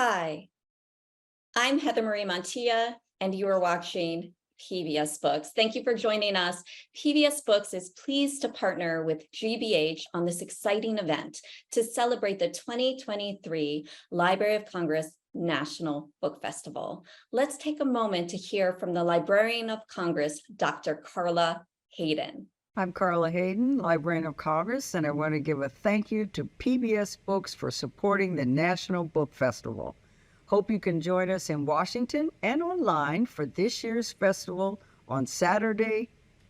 Hi, I'm Heather Marie Montilla, and you are watching PBS Books. Thank you for joining us. PBS Books is pleased to partner with GBH on this exciting event to celebrate the 2023 Library of Congress National Book Festival. Let's take a moment to hear from the Librarian of Congress, Dr. Carla Hayden. I'm Carla Hayden, Librarian of Congress, and I want to give a thank you to PBS Books for supporting the National Book Festival. Hope you can join us in Washington and online for this year's festival on Saturday,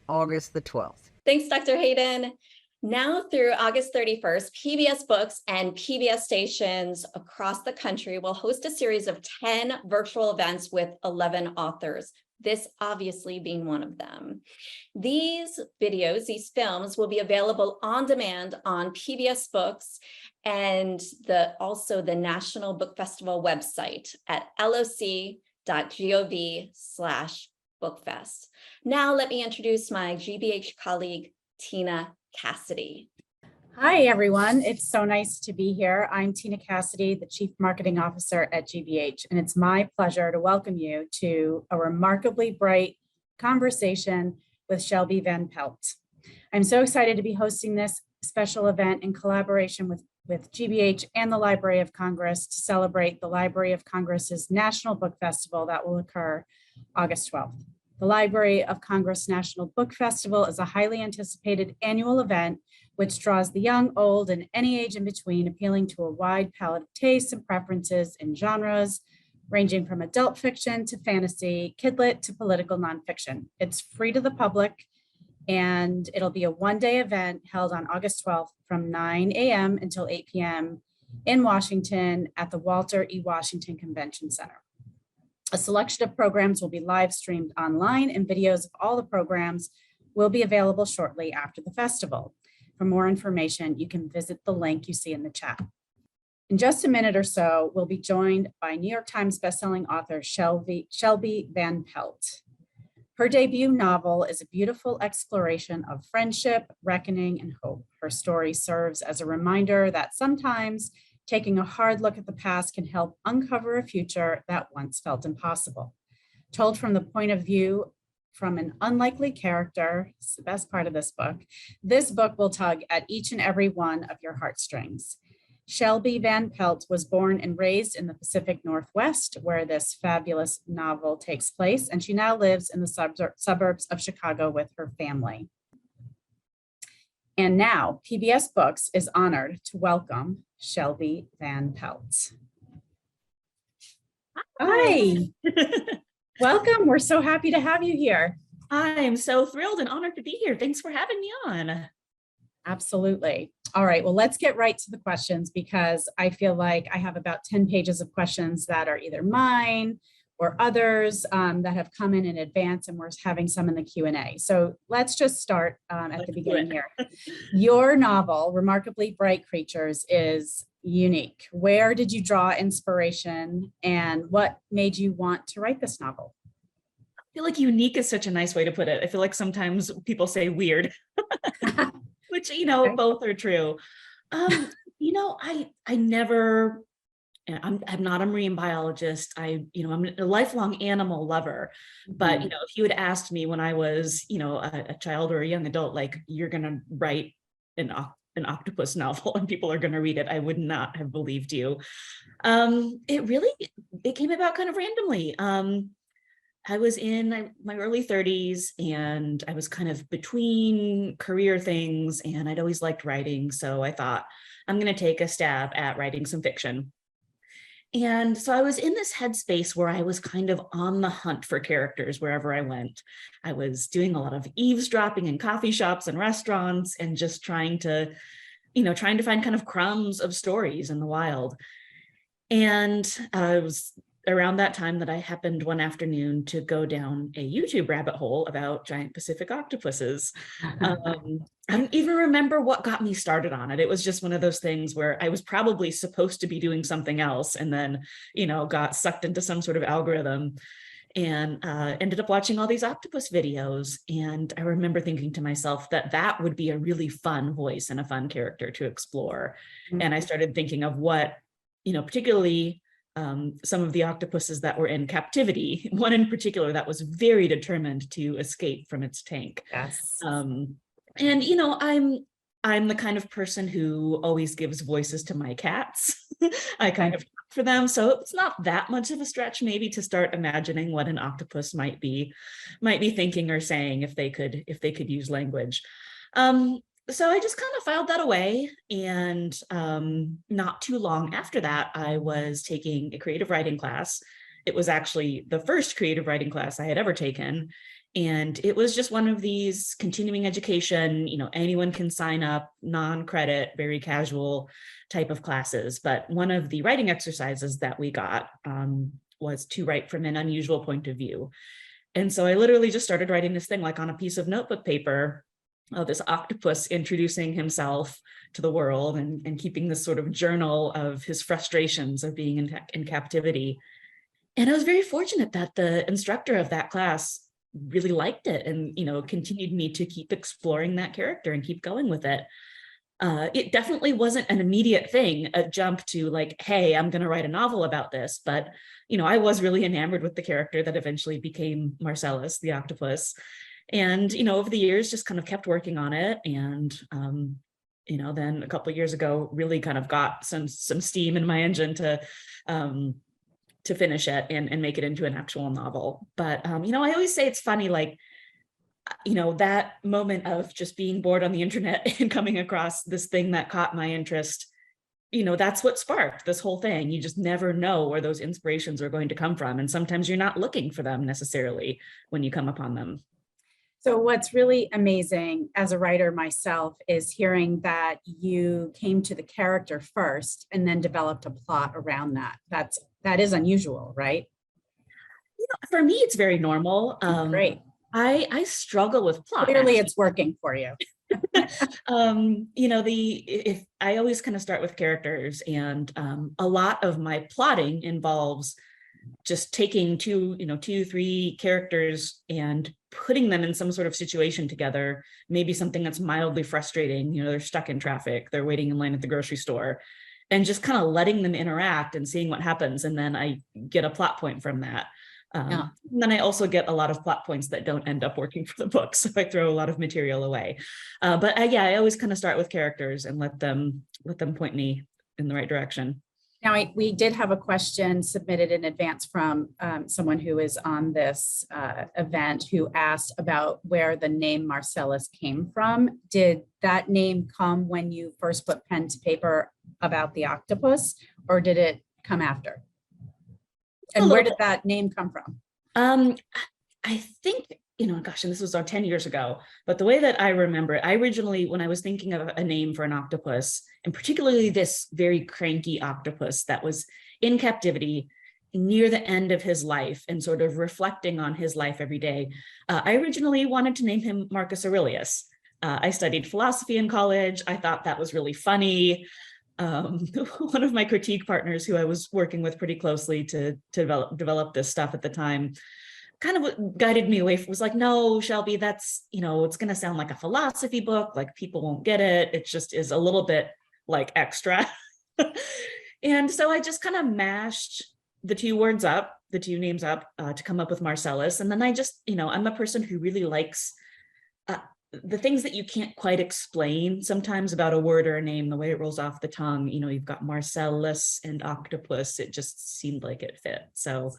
August the 12th. Thanks, Dr. Hayden. Now through August 31st, PBS Books and PBS stations across the country will host a series of 10 virtual events with 11 authors, this obviously being one of them. These videos, these films will be available on demand on PBS Books and also the National Book Festival website at loc.gov/bookfest. Now let me introduce my GBH colleague, Tina Cassidy. Hi, everyone. It's so nice to be here. I'm Tina Cassidy, the Chief Marketing Officer at GBH, and it's my pleasure to welcome you to a remarkably bright conversation with Shelby Van Pelt. I'm so excited to be hosting this special event in collaboration with GBH and the Library of Congress to celebrate the Library of Congress's National Book Festival that will occur August 12th. The Library of Congress National Book Festival is a highly anticipated annual event which draws the young, old, and any age in between, appealing to a wide palette of tastes and preferences in genres, ranging from adult fiction to fantasy, kidlit to political nonfiction. It's free to the public, and it'll be a one-day event held on August 12th from 9 a.m. until 8 p.m. in Washington at the Walter E. Washington Convention Center. A selection of programs will be live streamed online, and videos of all the programs will be available shortly after the festival. For more information, you can visit the link you see in the chat. In just a minute or so, we'll be joined by New York Times bestselling author Shelby Van Pelt. Her debut novel is a beautiful exploration of friendship, reckoning, and hope. Her story serves as a reminder that sometimes taking a hard look at the past can help uncover a future that once felt impossible. Told from the point of view from an unlikely character, it's the best part of this book will tug at each and every one of your heartstrings. Shelby Van Pelt was born and raised in the Pacific Northwest, where this fabulous novel takes place, and she now lives in the suburbs of Chicago with her family. And now, PBS Books is honored to welcome Shelby Van Pelt. Hi. Welcome. We're so happy to have you here. I'm so thrilled and honored to be here. Thanks for having me on. Absolutely. All right. Well, let's get right to the questions, because I feel like I have about 10 pages of questions that are either mine or others that have come in advance, and we're having some in the Q&A. So let's just start at the beginning here. Your novel, Remarkably Bright Creatures, is unique. Where did you draw inspiration, and what made you want to write this novel? I feel like unique is such a nice way to put it. I feel like sometimes people say weird, which, Okay. both are true. I never, I'm not a marine biologist. I'm a lifelong animal lover. But, if you had asked me when I was, a child or a young adult, like, you're going to write an octopus novel and people are going to read it, I would not have believed you. It came about kind of randomly. I was in my early 30s, and I was kind of between career things, and I'd always liked writing. So I thought, I'm going to take a stab at writing some fiction. And so I was in this headspace where I was kind of on the hunt for characters wherever I went. I was doing a lot of eavesdropping in coffee shops and restaurants, and just trying to find kind of crumbs of stories in the wild. And it was around that time that I happened one afternoon to go down a YouTube rabbit hole about giant Pacific octopuses. I don't even remember what got me started on it. It was just one of those things where I was probably supposed to be doing something else, and then, got sucked into some sort of algorithm, and ended up watching all these octopus videos. And I remember thinking to myself that would be a really fun voice and a fun character to explore. And I started thinking of what, particularly some of the octopuses that were in captivity, one in particular that was very determined to escape from its tank. Yes. And I'm the kind of person who always gives voices to my cats. I kind of talk for them, so it's not that much of a stretch maybe to start imagining what an octopus might be thinking or saying if they could use language. So I just kind of filed that away, and not too long after that, I was taking a creative writing class. It was actually the first creative writing class I had ever taken. And it was just one of these continuing education, anyone can sign up, non-credit, very casual type of classes. But one of the writing exercises that we got was to write from an unusual point of view. And so I literally just started writing this thing like on a piece of notebook paper, this octopus introducing himself to the world and keeping this sort of journal of his frustrations of being in captivity. And I was very fortunate that the instructor of that class really liked it and, continued me to keep exploring that character and keep going with it. It definitely wasn't an immediate thing, a jump to like, hey, I'm going to write a novel about this. But, I was really enamored with the character that eventually became Marcellus, the octopus. And, over the years, just kind of kept working on it. And, then a couple of years ago, really kind of got some steam in my engine to finish it and make it into an actual novel. But, I always say it's funny, like, that moment of just being bored on the internet and coming across this thing that caught my interest, that's what sparked this whole thing. You just never know where those inspirations are going to come from. And sometimes you're not looking for them necessarily when you come upon them. So what's really amazing as a writer myself is hearing that you came to the character first and then developed a plot around that. That is unusual, right? For me, it's very normal. Great. I struggle with plot. Clearly it's working for you. If I always kind of start with characters, and a lot of my plotting involves just taking two, 3 characters and putting them in some sort of situation together, maybe something that's mildly frustrating. They're stuck in traffic, they're waiting in line at the grocery store, and just kind of letting them interact and seeing what happens. And then I get a plot point from that. And then I also get a lot of plot points that don't end up working for the book. So I throw a lot of material away. But I always kind of start with characters and let them point me in the right direction. Now, we did have a question submitted in advance from someone who is on this event who asked about where the name Marcellus came from. Did that name come when you first put pen to paper about the octopus, or did it come after? And where did that name come from? I think, gosh, and this was 10 years ago, but the way that I remember it, I originally, when I was thinking of a name for an octopus, and particularly this very cranky octopus that was in captivity near the end of his life and sort of reflecting on his life every day, I originally wanted to name him Marcus Aurelius. I studied philosophy in college. I thought that was really funny. One of my critique partners who I was working with pretty closely to develop this stuff at the time kind of guided me away. Was like, no, Shelby, that's, it's going to sound like a philosophy book. Like people won't get it. It just is a little bit like extra. And so I just kind of mashed the two names up to come up with Marcellus. And then I just, I'm a person who really likes the things that you can't quite explain sometimes about a word or a name, the way it rolls off the tongue. You've got Marcellus and octopus. It just seemed like it fit. So,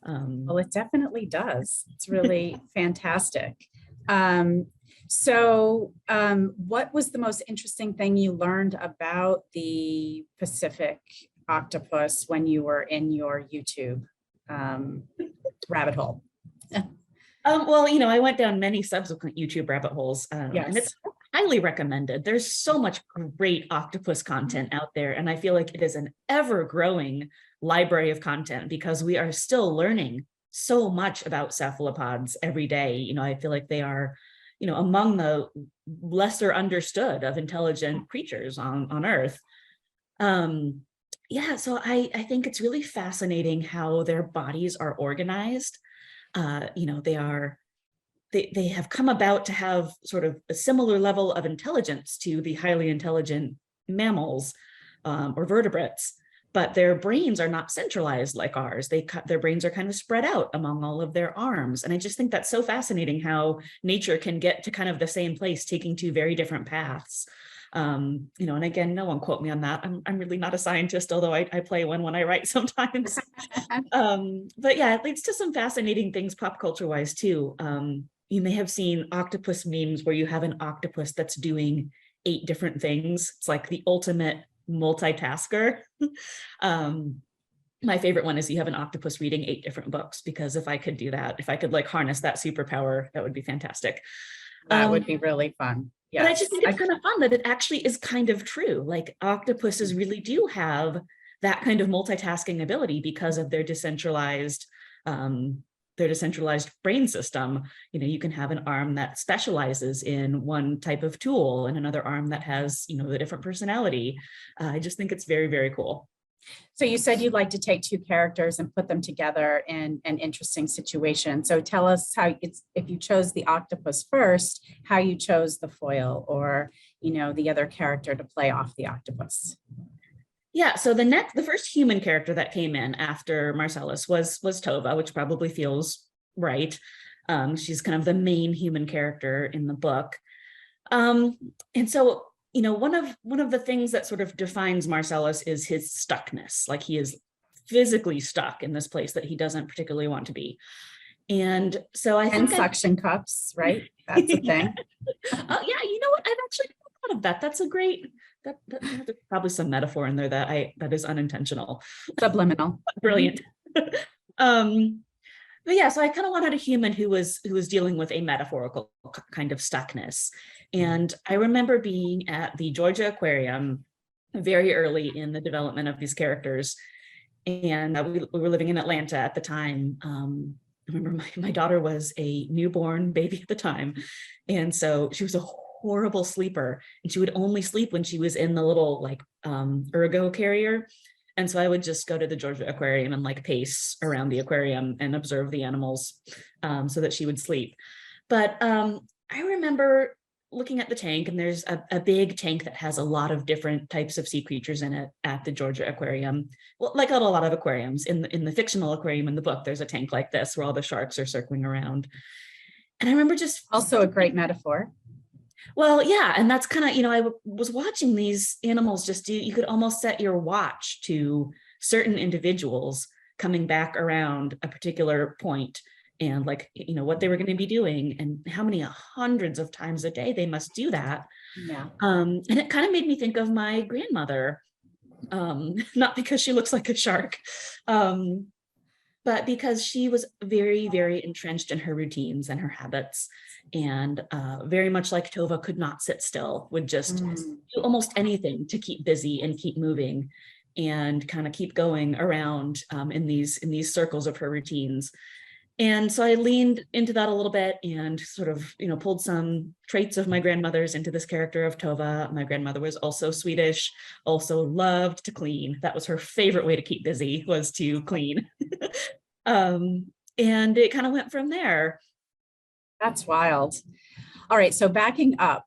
well, it definitely does. It's really fantastic. So what was the most interesting thing you learned about the Pacific octopus when you were in your YouTube rabbit hole? Well, I went down many subsequent YouTube rabbit holes, Yes. and it's highly recommended. There's so much great octopus content out there, and I feel like it is an ever-growing library of content because we are still learning so much about cephalopods every day. I feel like they are, among the lesser understood of intelligent creatures on Earth. So I think it's really fascinating how their bodies are organized. They have come about to have sort of a similar level of intelligence to the highly intelligent mammals or vertebrates. but their brains are not centralized like ours. Their brains are kind of spread out among all of their arms. And I just think that's so fascinating how nature can get to kind of the same place, taking two very different paths. And again, no one quote me on that. I'm really not a scientist, although I play one when I write sometimes. But yeah, it leads to some fascinating things pop culture wise too. You may have seen octopus memes where you have an octopus that's doing 8 different things. It's like the ultimate multitasker. My favorite one is you have an octopus reading 8 different books, because if I could do that, if I could like harness that superpower, that would be fantastic. That would be really fun. But I just think it's kind of fun that it actually is kind of true. Like octopuses really do have that kind of multitasking ability because of their decentralized brain system. You can have an arm that specializes in one type of tool and another arm that has, a different personality. I just think it's very, very cool. So you said you'd like to take 2 characters and put them together in an interesting situation. So tell us how if you chose the octopus first, how you chose the foil or, the other character to play off the octopus. Yeah, so the first human character that came in after Marcellus was Tova, which probably feels right. She's kind of the main human character in the book. And so one of the things that sort of defines Marcellus is his stuckness. Like he is physically stuck in this place that he doesn't particularly want to be. And so I think suction cups, right? That's a thing. Yeah, you know what? I've actually thought of that. That's a great, there's probably some metaphor in there that is unintentional. Subliminal. Brilliant. But yeah, so I kind of wanted a human who was dealing with a metaphorical kind of stuckness. And I remember being at the Georgia Aquarium very early in the development of these characters. And we were living in Atlanta at the time. I remember my daughter was a newborn baby at the time. And so she was a horrible sleeper, and she would only sleep when she was in the little like ergo carrier. And so I would just go to the Georgia Aquarium and like pace around the aquarium and observe the animals so that she would sleep. But I remember looking at the tank, and there's a big tank that has a lot of different types of sea creatures in it at the Georgia Aquarium. Well, like a lot of aquariums in the fictional aquarium in the book, there's a tank like this where all the sharks are circling around. And I remember just also a great metaphor. Well, yeah. And that's kind of, I was watching these animals just you could almost set your watch to certain individuals coming back around a particular point and like, what they were going to be doing and how many hundreds of times a day they must do that. Yeah. And it kind of made me think of my grandmother, not because she looks like a shark, but because she was very, very entrenched in her routines and her habits. And very much like Tova, could not sit still, would just do almost anything to keep busy and keep moving and kind of keep going around in these circles of her routines. And so I leaned into that a little bit and sort of, pulled some traits of my grandmother's into this character of Tova. My grandmother was also Swedish, also loved to clean. That was her favorite way to keep busy, was to clean. And it kind of went from there. That's wild. All right. So backing up,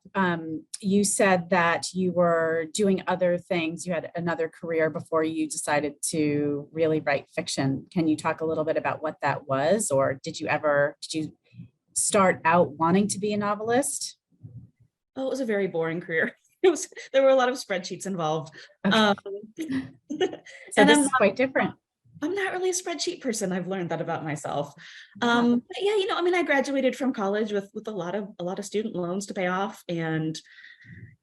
you said that you were doing other things. You had another career before you decided to really write fiction. Can you talk a little bit about what that was? Or did you start out wanting to be a novelist? Oh, it was a very boring career. There were a lot of spreadsheets involved. Okay. So this is quite different. I'm not really a spreadsheet person. I've learned that about myself. But yeah, I graduated from college with a lot of student loans to pay off. And,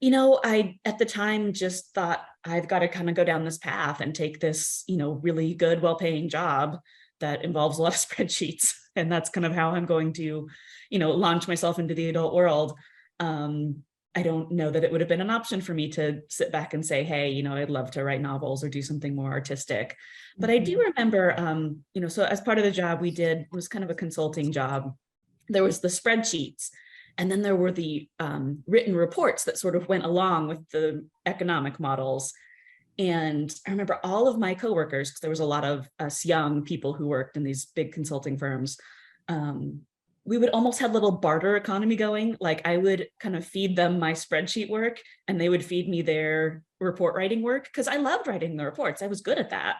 I, at the time, just thought I've got to kind of go down this path and take this, really good, well-paying job that involves a lot of spreadsheets. And that's kind of how I'm going to, launch myself into the adult world. I don't know that it would have been an option for me to sit back and say, hey, I'd love to write novels or do something more artistic. But I do remember, so as part of the job we did, it was kind of a consulting job. There was the spreadsheets, and then there were the written reports that sort of went along with the economic models. And I remember all of my coworkers, because there was a lot of us young people who worked in these big consulting firms, we would almost have little barter economy going. Like I would kind of feed them my spreadsheet work and they would feed me their report writing work because I loved writing the reports. I was good at that.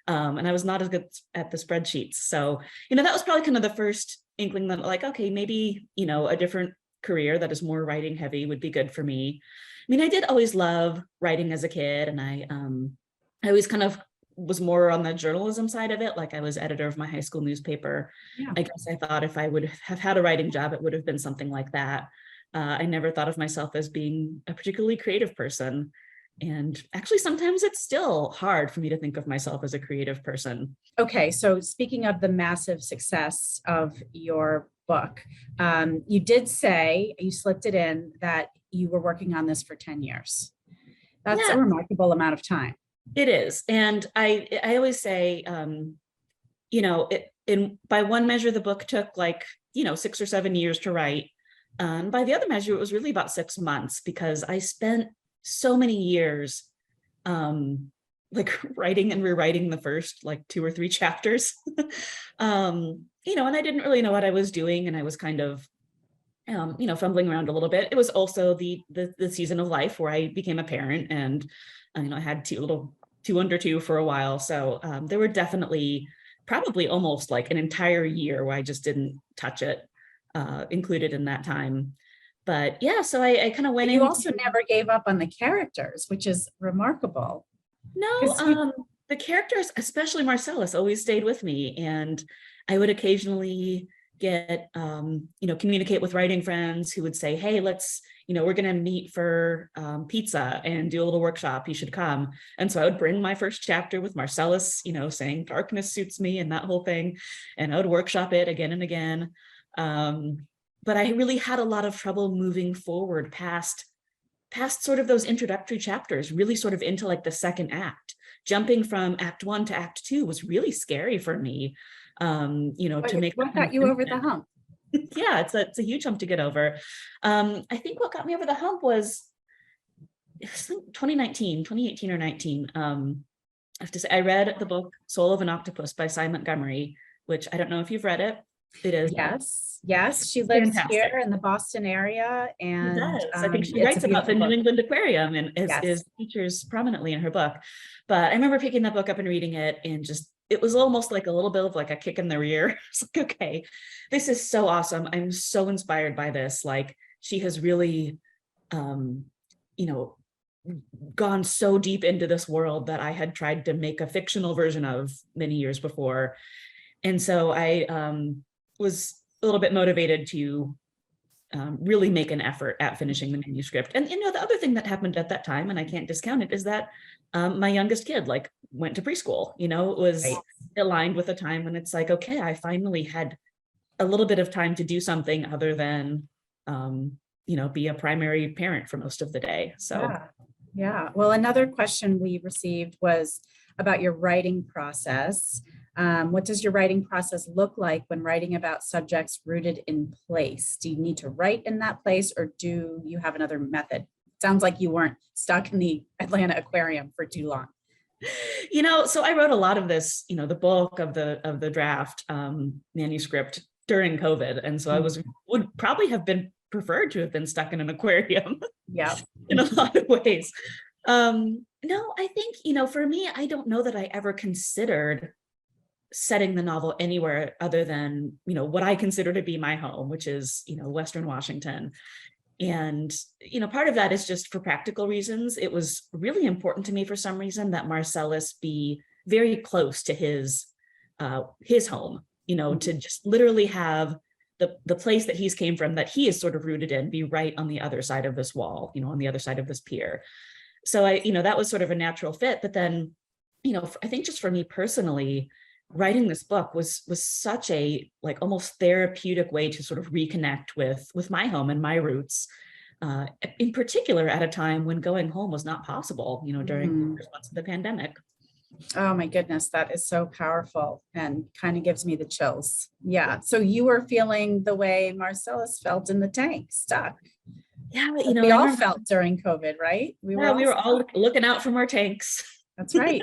And I was not as good at the spreadsheets. So, that was probably kind of the first inkling that like, okay, maybe, a different career that is more writing heavy would be good for me. I mean, I did always love writing as a kid, and I always kind of was more on the journalism side of it. Like I was editor of my high school newspaper. Yeah. I guess I thought if I would have had a writing job, it would have been something like that. I never thought of myself as being a particularly creative person. And actually, sometimes it's still hard for me to think of myself as a creative person. Okay, so speaking of the massive success of your book, you did say, you slipped it in, that you were working on this for 10 years. That's Yeah. a remarkable amount of time. It is. And I always say, by one measure, the book took like, 6 or 7 years to write. By the other measure, it was really about 6 months because I spent so many years like writing and rewriting the first like 2 or 3 chapters. And I didn't really know what I was doing. And I was kind of, fumbling around a little bit. It was also the season of life where I became a parent, and I had two under two for a while. So there were definitely probably almost like an entire year where I just didn't touch it, included in that time. But yeah, so I kind of went in. You also never gave up on the characters, which is remarkable. No, the characters, especially Marcellus, always stayed with me. And I would occasionally get, communicate with writing friends who would say, hey, we're going to meet for pizza and do a little workshop. You should come. And so I would bring my first chapter with Marcellus, saying darkness suits me and that whole thing. And I would workshop it again and again. But I really had a lot of trouble moving forward past sort of those introductory chapters, really sort of into like the second act. Jumping from act 1 to act 2 was really scary for me. To make what got you over the hump? Yeah, it's a huge hump to get over. I think what got me over the hump was 2018 or 19. I have to say, I read the book Soul of an Octopus by Cy Montgomery, which I don't know if you've read it. It is. Yes. She lives Fantastic. here in the Boston area, and I think she it's writes a about the beautiful New book. England Aquarium and Yes. features prominently in her book. But I remember picking that book up and reading it, and it was almost like a little bit of like a kick in the rear. It's like, okay, this is so awesome. I'm so inspired by this. Like she has really, gone so deep into this world that I had tried to make a fictional version of many years before. And so I was a little bit motivated to really make an effort at finishing the manuscript. And the other thing that happened at that time, and I can't discount it, is that my youngest kid went to preschool. It was aligned with a time when it's like, okay, I finally had a little bit of time to do something other than be a primary parent for most of the day. So yeah. Well, another question we received was about your writing process. What does your writing process look like when writing about subjects rooted in place? Do you need to write in that place, or do you have another method? Sounds like you weren't stuck in the Atlanta Aquarium for too long. So I wrote a lot of this, the bulk of the draft manuscript during COVID. And so I would probably have been preferred to have been stuck in an aquarium. Yeah. In a lot of ways. No, I think, for me, I don't know that I ever considered setting the novel anywhere other than, what I consider to be my home, which is, Western Washington. And, part of that is just for practical reasons. It was really important to me for some reason that Marcellus be very close to his home, to just literally have the place that he's came from, that he is sort of rooted in, be right on the other side of this wall, on the other side of this pier. So that was sort of a natural fit. But then, I think just for me personally, writing this book was such a almost therapeutic way to sort of reconnect with my home and my roots, in particular at a time when going home was not possible, during the first months of the pandemic. Oh my goodness, that is so powerful and kind of gives me the chills. Yeah. So you were feeling the way Marcellus felt in the tank, stuck. Yeah, we all felt during COVID, right? We were all looking out from our tanks. That's right.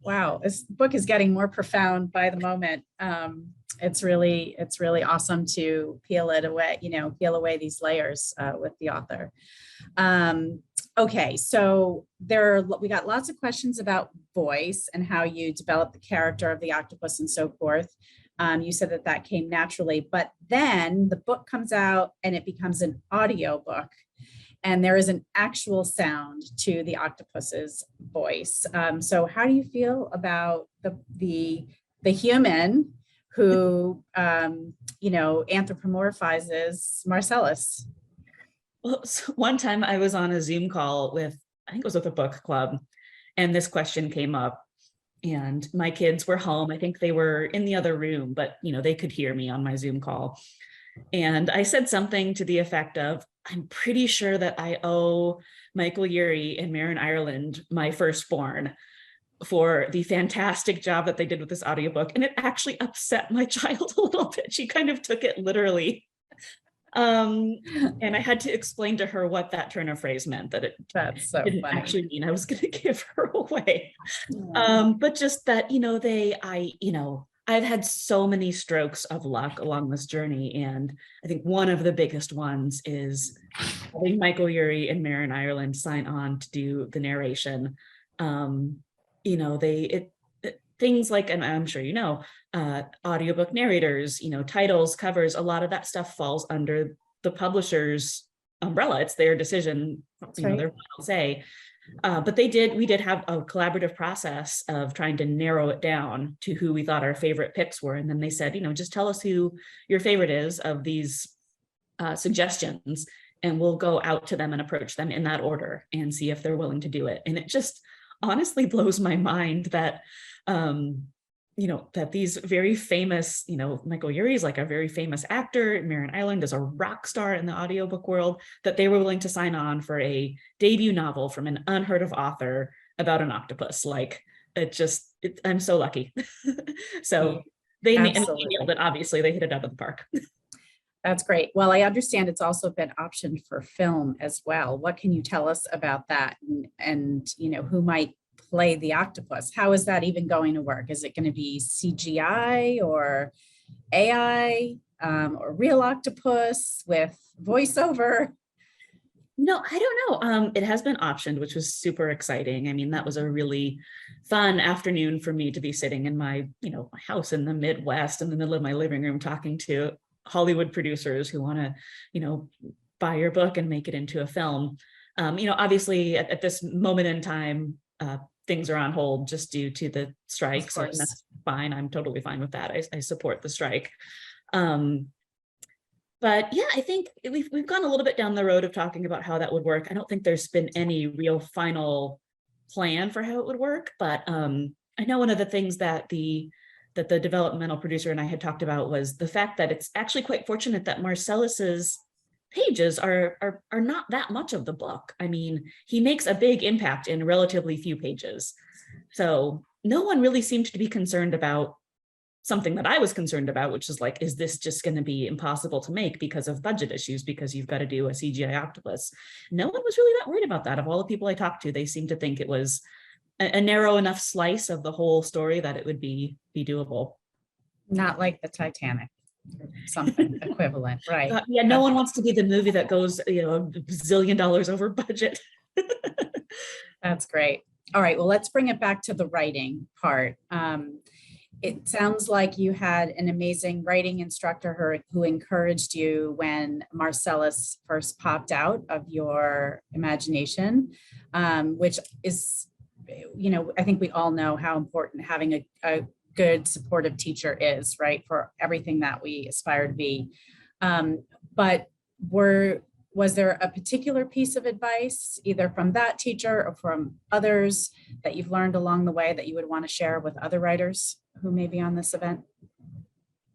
Wow, this book is getting more profound by the moment. It's really awesome to peel it away, peel away these layers with the author. Okay, so we got lots of questions about voice and how you develop the character of the octopus and so forth. You said that came naturally, but then the book comes out and it becomes an audio book. And there is an actual sound to the octopus's voice. So how do you feel about the human who anthropomorphizes Marcellus? Well, so one time I was on a Zoom call with, I think it was with a book club, and this question came up. And my kids were home. I think they were in the other room, but they could hear me on my Zoom call. And I said something to the effect of, I'm pretty sure that I owe Michael Urie and Marin Ireland, my firstborn, for the fantastic job that they did with this audiobook. And it actually upset my child a little bit. She kind of took it literally. And I had to explain to her what that turn of phrase meant, that it That's so didn't funny. actually mean I was going to give her away. But just that, I've had so many strokes of luck along this journey. And I think one of the biggest ones is having Michael Urie and Marin Ireland sign on to do the narration. Things like, and I'm sure audiobook narrators, titles, covers, a lot of that stuff falls under the publisher's umbrella. It's their decision, their final say. But we did have a collaborative process of trying to narrow it down to who we thought our favorite picks were. And then they said, just tell us who your favorite is of these suggestions, and we'll go out to them and approach them in that order and see if they're willing to do it. And it just honestly blows my mind that, that these very famous, Michael Urie is like a very famous actor, Marin Ireland is a rock star in the audiobook world, that they were willing to sign on for a debut novel from an unheard of author about an octopus. Like, I'm so lucky. So they nailed it. Obviously, they hit it out of the park. That's great. Well, I understand it's also been optioned for film as well. What can you tell us about that? And who might play the octopus? How is that even going to work? Is it going to be CGI or AI or real octopus with voiceover? No, I don't know. It has been optioned, which was super exciting. I mean, that was a really fun afternoon for me to be sitting in my, my house in the Midwest in the middle of my living room talking to Hollywood producers who want to, buy your book and make it into a film. Obviously at this moment in time, things are on hold just due to the strikes, and that's fine. I'm totally fine with that. I support the strike. But yeah, I think we've gone a little bit down the road of talking about how that would work. I don't think there's been any real final plan for how it would work, but I know one of the things that the developmental producer and I had talked about was the fact that it's actually quite fortunate that Marcellus's pages are not that much of the book. I mean, he makes a big impact in relatively few pages. So no one really seemed to be concerned about something that I was concerned about, which is like, is this just going to be impossible to make because of budget issues, because you've got to do a CGI octopus? No one was really that worried about that. Of all the people I talked to, they seemed to think it was a narrow enough slice of the whole story that it would be doable. Not like the Titanic, something equivalent, right? Yeah, no one wants to be the movie that goes, $1 bazillion over budget. That's great. All right, well, let's bring it back to the writing part. It sounds like you had an amazing writing instructor who encouraged you when Marcellus first popped out of your imagination, which is, I think we all know how important having a good supportive teacher is, right, for everything that we aspire to be. But was there a particular piece of advice, either from that teacher or from others, that you've learned along the way that you would want to share with other writers who may be on this event?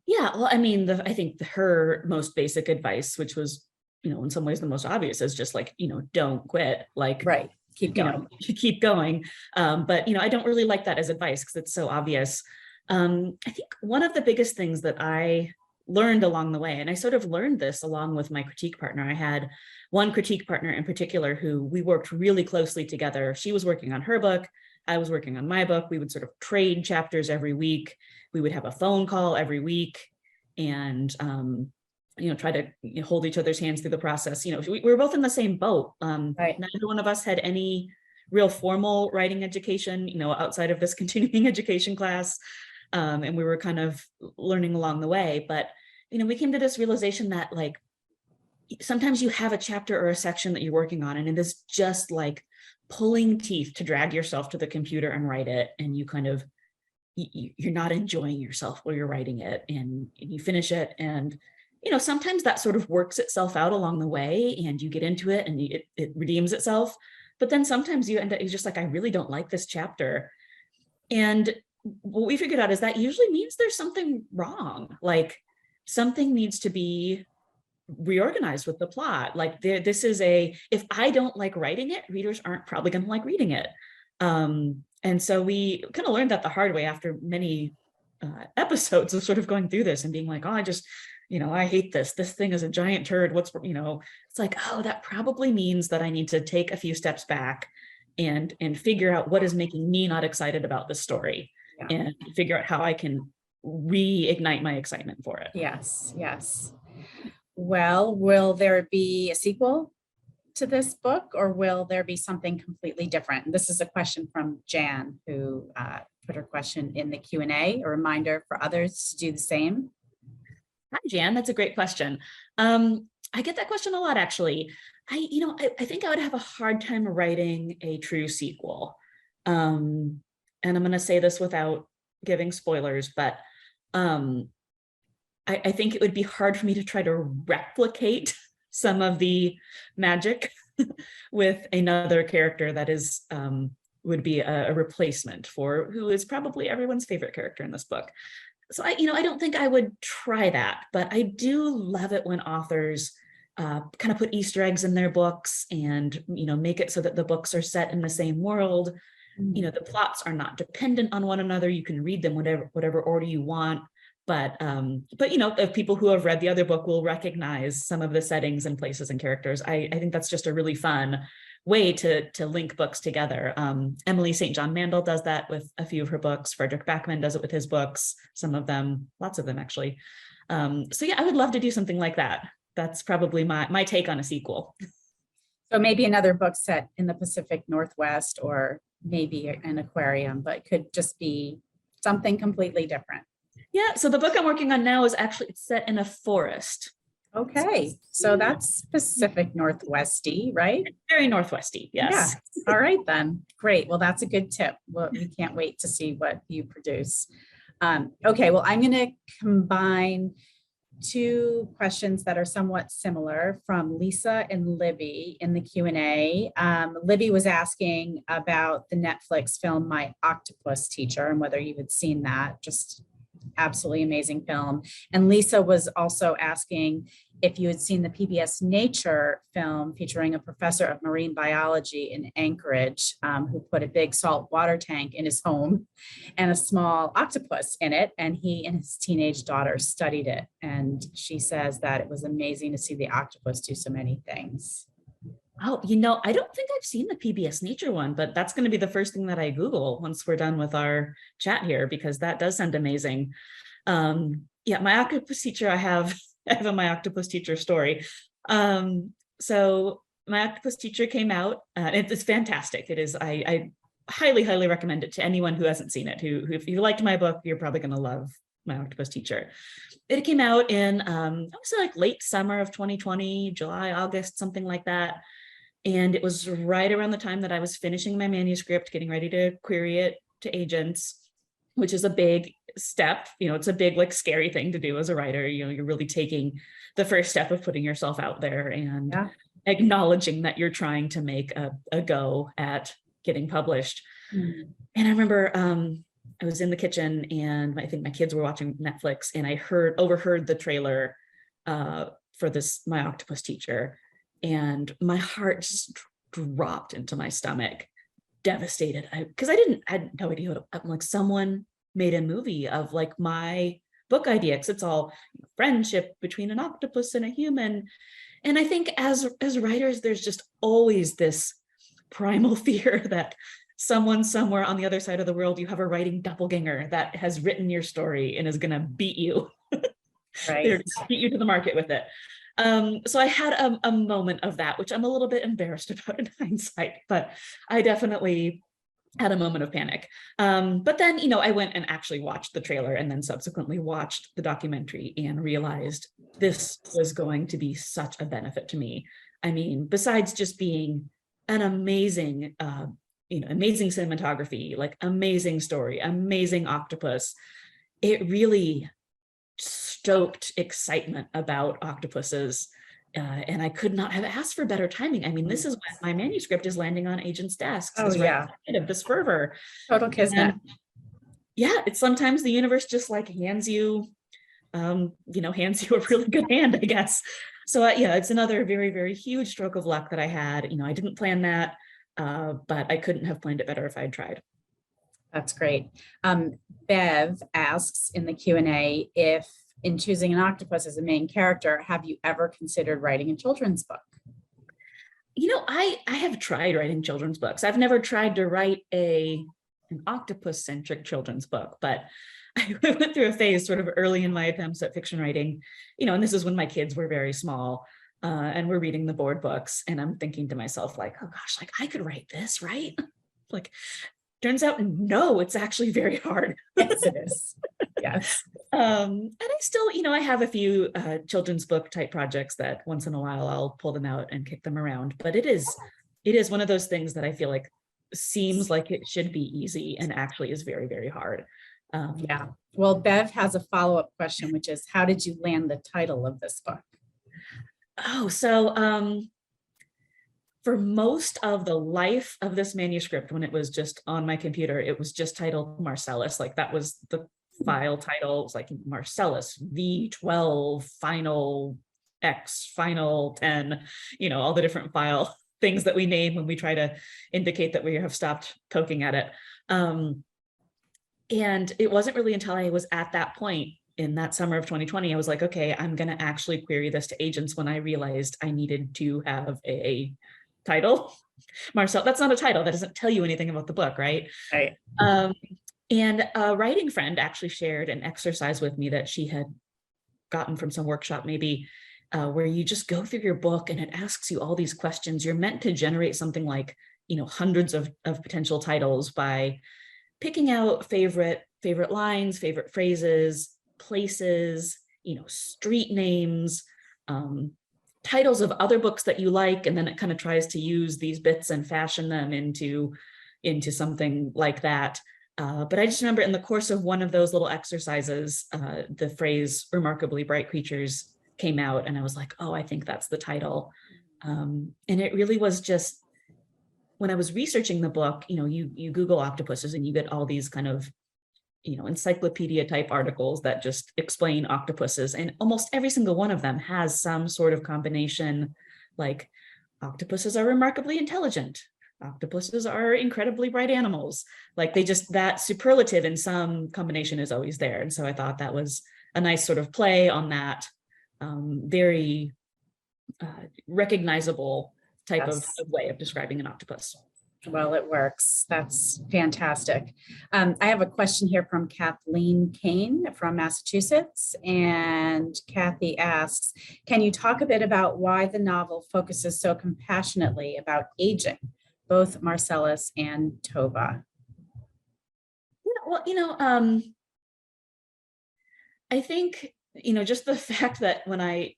Yeah, well, I mean, I think her most basic advice, which was, in some ways the most obvious, is just like, don't quit. Like, right. Keep going. Keep going. But, I don't really like that as advice because it's so obvious. I think one of the biggest things that I learned along the way, and I sort of learned this along with my critique partner. I had one critique partner in particular who we worked really closely together. She was working on her book. I was working on my book. We would sort of trade chapters every week. We would have a phone call every week and, try to hold each other's hands through the process. We were both in the same boat. Right. Neither one of us had any real formal writing education, outside of this continuing education class. And we were kind of learning along the way. But, we came to this realization that like, sometimes you have a chapter or a section that you're working on, and it is just like pulling teeth to drag yourself to the computer and write it. And you kind of, you're not enjoying yourself while you're writing it, and you finish it. And, sometimes that sort of works itself out along the way and you get into it and it redeems itself. But then sometimes you end up, you're just like, I really don't like this chapter. And what we figured out is that usually means there's something wrong. Like something needs to be reorganized with the plot. Like if I don't like writing it, readers aren't probably going to like reading it. And so we kind of learned that the hard way after many episodes of sort of going through this and being like, oh, I hate this. This thing is a giant turd. It's like, oh, that probably means that I need to take a few steps back and figure out what is making me not excited about this story, and figure out how I can reignite my excitement for it. Yes, yes. Well, will there be a sequel to this book, or will there be something completely different? And this is a question from Jan, who put her question in the Q&A. A reminder for others to do the same. Hi, Jan. That's a great question. I get that question a lot, actually. I think I would have a hard time writing a true sequel. And I'm going to say this without giving spoilers, but I think it would be hard for me to try to replicate some of the magic with another character that is would be a replacement for who is probably everyone's favorite character in this book. So I don't think I would try that, but I do love it when authors kind of put Easter eggs in their books and, make it so that the books are set in the same world. The plots are not dependent on one another. You can read them whatever order you want. But if people who have read the other book will recognize some of the settings and places and characters, I think that's just a really fun way to link books together. Emily St. John Mandel does that with a few of her books. Frederick Backman does it with his books, some of them, lots of them actually. So yeah, I would love to do something like that. That's probably my take on a sequel. So maybe another book set in the Pacific Northwest, or maybe an aquarium, but could just be something completely different. Yeah, so the book I'm working on now is actually set in a forest. Okay, so that's Pacific Northwesty, right? Very Northwesty, yes. Yeah. All right then, great. Well, that's a good tip. Well, we can't wait to see what you produce. Okay, well, I'm going to combine two questions that are somewhat similar from Lisa and Libby in the Q&A. Libby was asking about the Netflix film, My Octopus Teacher, and whether you had seen that. Just absolutely amazing film. And Lisa was also asking if you had seen the PBS Nature film featuring a professor of marine biology in Anchorage who put a big salt water tank in his home and a small octopus in it. And he and his teenage daughter studied it. And she says that it was amazing to see the octopus do so many things. Oh, I don't think I've seen the PBS Nature one, but that's going to be the first thing that I Google once we're done with our chat here, because that does sound amazing. Yeah, My Octopus Teacher, I have a My Octopus Teacher story. So My Octopus Teacher came out. It's fantastic. It is. I highly, highly recommend it to anyone who hasn't seen it. Who if you liked my book, you're probably going to love My Octopus Teacher. It came out in I would say like late summer of 2020, July, August, something like that. And it was right around the time that I was finishing my manuscript, getting ready to query it to agents, which is a big step. It's a big, like, scary thing to do as a writer. You're really taking the first step of putting yourself out there and acknowledging that you're trying to make a go at getting published. Mm-hmm. And I remember I was in the kitchen and I think my kids were watching Netflix, and I overheard the trailer for this My Octopus Teacher. And my heart just dropped into my stomach, devastated. Because I had no idea like someone made a movie of like my book idea, because it's all friendship between an octopus and a human. And I think as writers, there's just always this primal fear that someone somewhere on the other side of the world, you have a writing doppelganger that has written your story and is going to beat you. They're Right. gonna beat you to the market with it. So I had a moment of that, which I'm a little bit embarrassed about in hindsight, but I definitely had a moment of panic. But then, I went and actually watched the trailer and then subsequently watched the documentary and realized this was going to be such a benefit to me. I mean, besides just being an amazing, amazing cinematography, like amazing story, amazing octopus, it really stoked excitement about octopuses. And I could not have asked for better timing. I mean, this is when my manuscript is landing on agents' desks. Oh, is right yeah. at the height of this fervor. Total kismet. And yeah, it's sometimes the universe just like hands you a really good hand, I guess. So yeah, it's another very, very huge stroke of luck that I had. I didn't plan that, but I couldn't have planned it better if I'd tried. That's great. Bev asks in the Q&A, if in choosing an octopus as a main character, have you ever considered writing a children's book? I have tried writing children's books. I've never tried to write an octopus-centric children's book, but I went through a phase sort of early in my attempts at fiction writing, and this is when my kids were very small, and we're reading the board books, and I'm thinking to myself, like, oh gosh, like I could write this, right? Like, turns out, no, it's actually very hard. Yes, it is. Yes. And I still, I have a few children's book type projects that once in a while I'll pull them out and kick them around. But it is one of those things that I feel like seems like it should be easy and actually is very, very hard. Yeah. Well, Bev has a follow-up question, which is, how did you land the title of this book? Oh, so for most of the life of this manuscript, when it was just on my computer, it was just titled Marcellus. Like that was the file title. It was like Marcellus V12 final X final 10, all the different file things that we name when we try to indicate that we have stopped poking at it. And it wasn't really until I was at that point in that summer of 2020, I was like, okay, I'm going to actually query this to agents, when I realized I needed to have a title. Marcel, that's not a title. That doesn't tell you anything about the book, right? Right. And a writing friend actually shared an exercise with me that she had gotten from some workshop, maybe, where you just go through your book and it asks you all these questions. You're meant to generate something like, hundreds of potential titles by picking out favorite lines, favorite phrases, places, street names, titles of other books that you like, and then it kind of tries to use these bits and fashion them into something like that. But I just remember in the course of one of those little exercises, the phrase "remarkably bright creatures" came out, and I was like, oh, I think that's the title. And it really was just, when I was researching the book, you Google octopuses and you get all these kind of, encyclopedia type articles that just explain octopuses. And almost every single one of them has some sort of combination, like octopuses are remarkably intelligent. Octopuses are incredibly bright animals. Like that superlative in some combination is always there. And so I thought that was a nice sort of play on that very recognizable type of way of describing an octopus. Well, it works. That's fantastic. I have a question here from Kathleen Kane from Massachusetts. And Kathy asks, can you talk a bit about why the novel focuses so compassionately about aging, both Marcellus and Tova? Yeah, well, I think, just the fact that when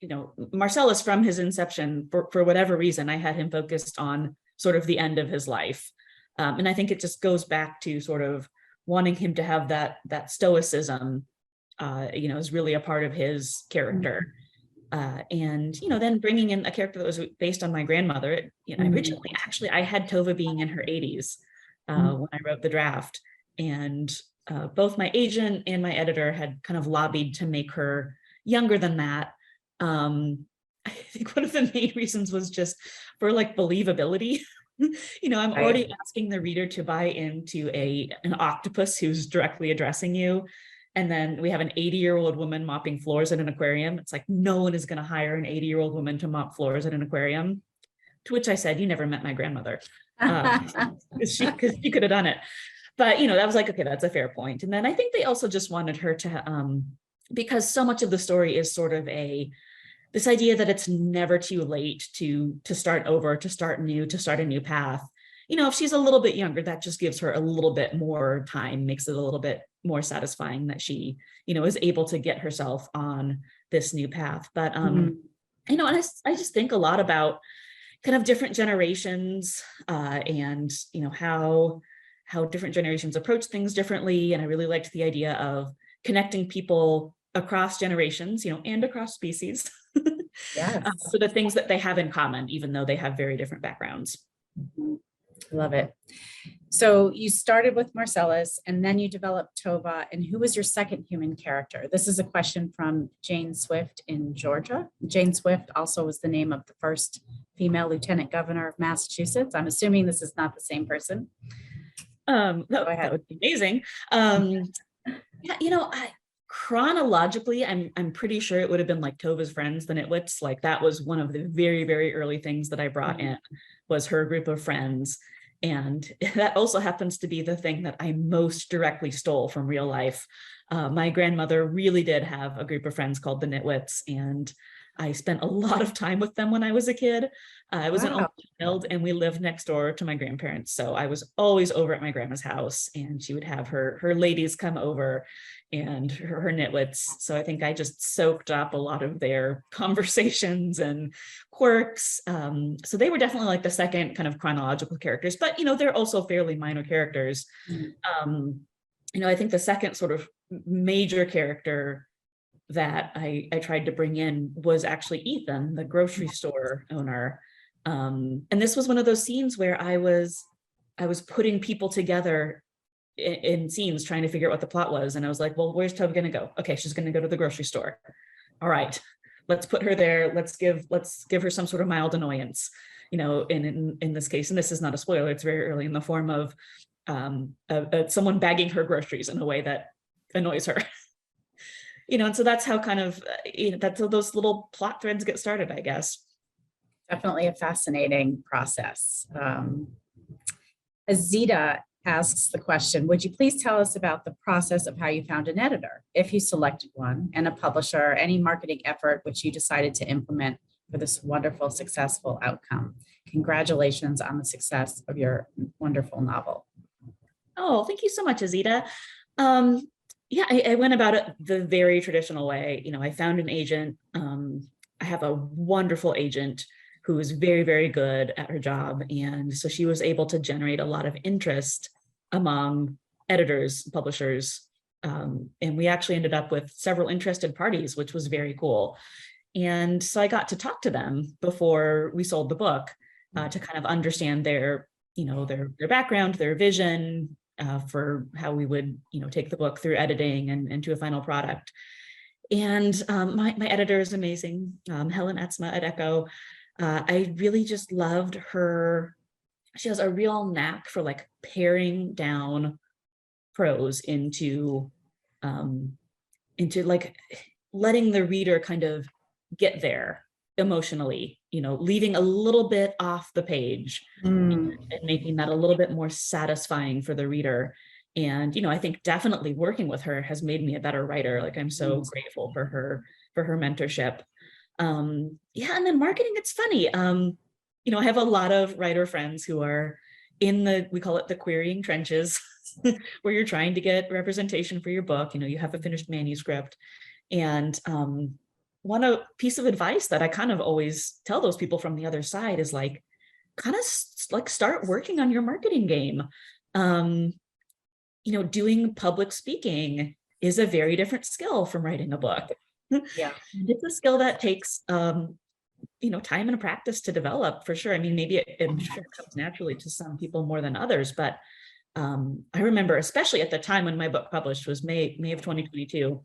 Marcellus, from his inception, for whatever reason, I had him focused on sort of the end of his life. And I think it just goes back to sort of wanting him to have that stoicism, is really a part of his character. And, then bringing in a character that was based on my grandmother. Originally, actually, I had Tova being in her 80s when I wrote the draft. And both my agent and my editor had kind of lobbied to make her younger than that. I think one of the main reasons was just for like believability. I'm already asking the reader to buy into an octopus who's directly addressing you. And then we have an 80-year-old woman mopping floors at an aquarium. It's like, no one is going to hire an 80-year-old woman to mop floors at an aquarium. To which I said, you never met my grandmother. because she could have done it. But, that was like, okay, that's a fair point. And then I think they also just wanted her to, because so much of the story is sort of this idea that it's never too late to start over, to start new, to start a new path. If she's a little bit younger, that just gives her a little bit more time, makes it a little bit more satisfying that she, is able to get herself on this new path. But, and I just think a lot about kind of different generations and, how different generations approach things differently. And I really liked the idea of connecting people across generations, and across species. Yes. So the things that they have in common, even though they have very different backgrounds. Love it. So you started with Marcellus and then you developed Tova. And who was your second human character? This is a question from Jane Swift in Georgia. Jane Swift also was the name of the first female lieutenant governor of Massachusetts. I'm assuming this is not the same person. That would be amazing. Chronologically, I'm pretty sure it would have been like Tova's friends, the Nitwits. Like that was one of the very, very early things that I brought in, was her group of friends. And that also happens to be the thing that I most directly stole from real life. My grandmother really did have a group of friends called the Nitwits, and I spent a lot of time with them when I was a kid. I was an only child, and we lived next door to my grandparents. So I was always over at my grandma's house, and she would have her ladies come over and her Nitwits. So I think I just soaked up a lot of their conversations and quirks. So they were definitely like the second kind of chronological characters, but they're also fairly minor characters. I think the second sort of major character that I tried to bring in was actually Ethan, the grocery store owner. And this was one of those scenes where I was putting people together in scenes, trying to figure out what the plot was. And I was like, well, where's Tova gonna go? Okay, she's gonna go to the grocery store. All right, let's put her there. Let's give her some sort of mild annoyance, in this case. And this is not a spoiler, it's very early, in the form of someone bagging her groceries in a way that annoys her. And so that's how kind of, that's how those little plot threads get started, I guess. Definitely a fascinating process. Azita asks the question, would you please tell us about the process of how you found an editor, if you selected one, and a publisher, any marketing effort which you decided to implement for this wonderful, successful outcome? Congratulations on the success of your wonderful novel. Oh, thank you so much, Azita. I went about it the very traditional way. I found an agent. I have a wonderful agent who is very, very good at her job. And so she was able to generate a lot of interest among editors, publishers. And we actually ended up with several interested parties, which was very cool. And so I got to talk to them before we sold the book to kind of understand their background, their vision, for how we would, take the book through editing and to a final product. And my editor is amazing, Helen Etzma at Echo. I really just loved her. She has a real knack for like paring down prose into like letting the reader kind of get there emotionally, leaving a little bit off the page and making that a little bit more satisfying for the reader. And, I think definitely working with her has made me a better writer. Like I'm so grateful for her mentorship. And then marketing, it's funny. I have a lot of writer friends who are in we call it the querying trenches, where you're trying to get representation for your book. You have a finished manuscript. And one piece of advice that I kind of always tell those people from the other side is like, kind of like start working on your marketing game. Doing public speaking is a very different skill from writing a book. Yeah. It's a skill that takes, time and practice to develop, for sure. I mean, maybe it comes naturally to some people more than others, but I remember, especially at the time when my book published was May of 2022,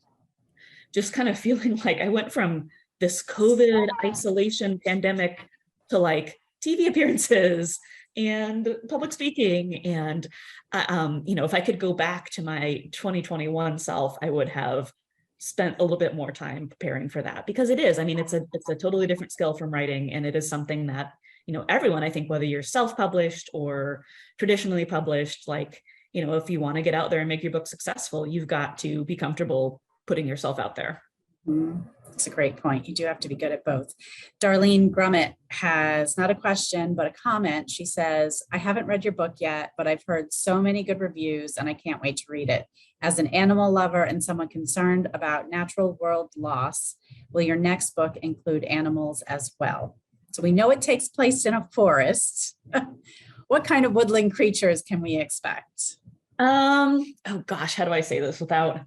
just kind of feeling like I went from this COVID isolation pandemic to like TV appearances and public speaking. And, if I could go back to my 2021 self, I would have spent a little bit more time preparing for that, because it's a totally different skill from writing. And it is something that, everyone, I think, whether you're self-published or traditionally published, like, if you want to get out there and make your book successful, you've got to be comfortable putting yourself out there. That's a great point. You do have to be good at both. Darlene Grummett has not a question, but a comment. She says, I haven't read your book yet, but I've heard so many good reviews and I can't wait to read it. As an animal lover and someone concerned about natural world loss, will your next book include animals as well? So we know it takes place in a forest. What kind of woodland creatures can we expect? Oh gosh, how do I say this without,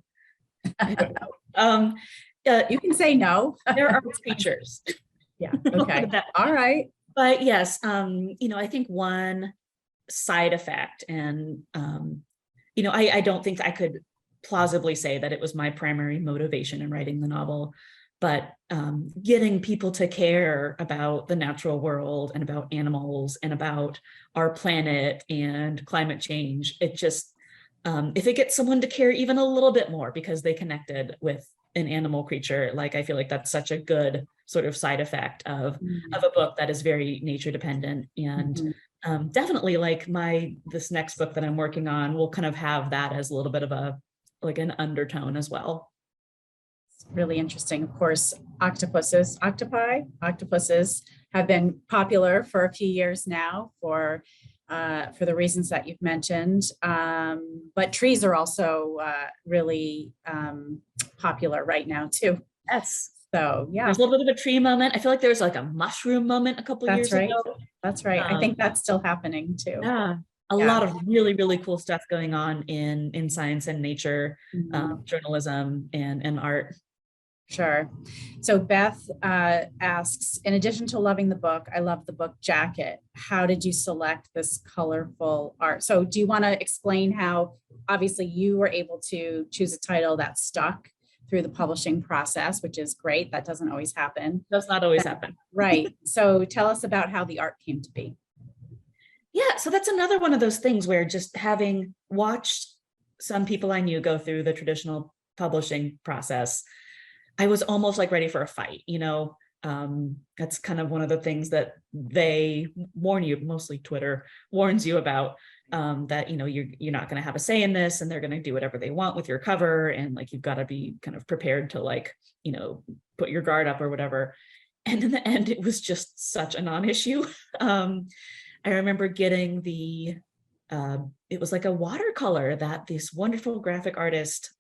I don't know. You can say no. There are creatures. Yeah. Okay. All right. But yes, I think one side effect, and I don't think I could plausibly say that it was my primary motivation in writing the novel, but getting people to care about the natural world and about animals and about our planet and climate change, it just, if it gets someone to care even a little bit more because they connected with an animal creature, like, I feel like that's such a good sort of side effect of a book that is very nature dependent. And definitely, like, this next book that I'm working on will kind of have that as a little bit of an undertone as well. It's really interesting. Of course, octopuses have been popular for a few years now for the reasons that you've mentioned. But trees are also really popular right now too. Yes. So yeah. There's a little bit of a tree moment. I feel like there was like a mushroom moment a couple of years ago. That's right. I think that's still happening too. Yeah. A lot of really, really cool stuff going on in science and nature, journalism and art. Sure. So Beth asks, in addition to loving the book, I love the book jacket. How did you select this colorful art? So do you want to explain how, obviously, you were able to choose a title that stuck through the publishing process, which is great. That doesn't always happen. Does not always happen. Right. So tell us about how the art came to be. Yeah. So that's another one of those things where, just having watched some people I knew go through the traditional publishing process, I was almost like ready for a fight. That's kind of one of the things that they warn you, mostly Twitter warns you about, that, you're not going to have a say in this, and they're going to do whatever they want with your cover. And like, you've got to be kind of prepared to put your guard up or whatever. And in the end, it was just such a non-issue. I remember getting it was like a watercolor that this wonderful graphic artist,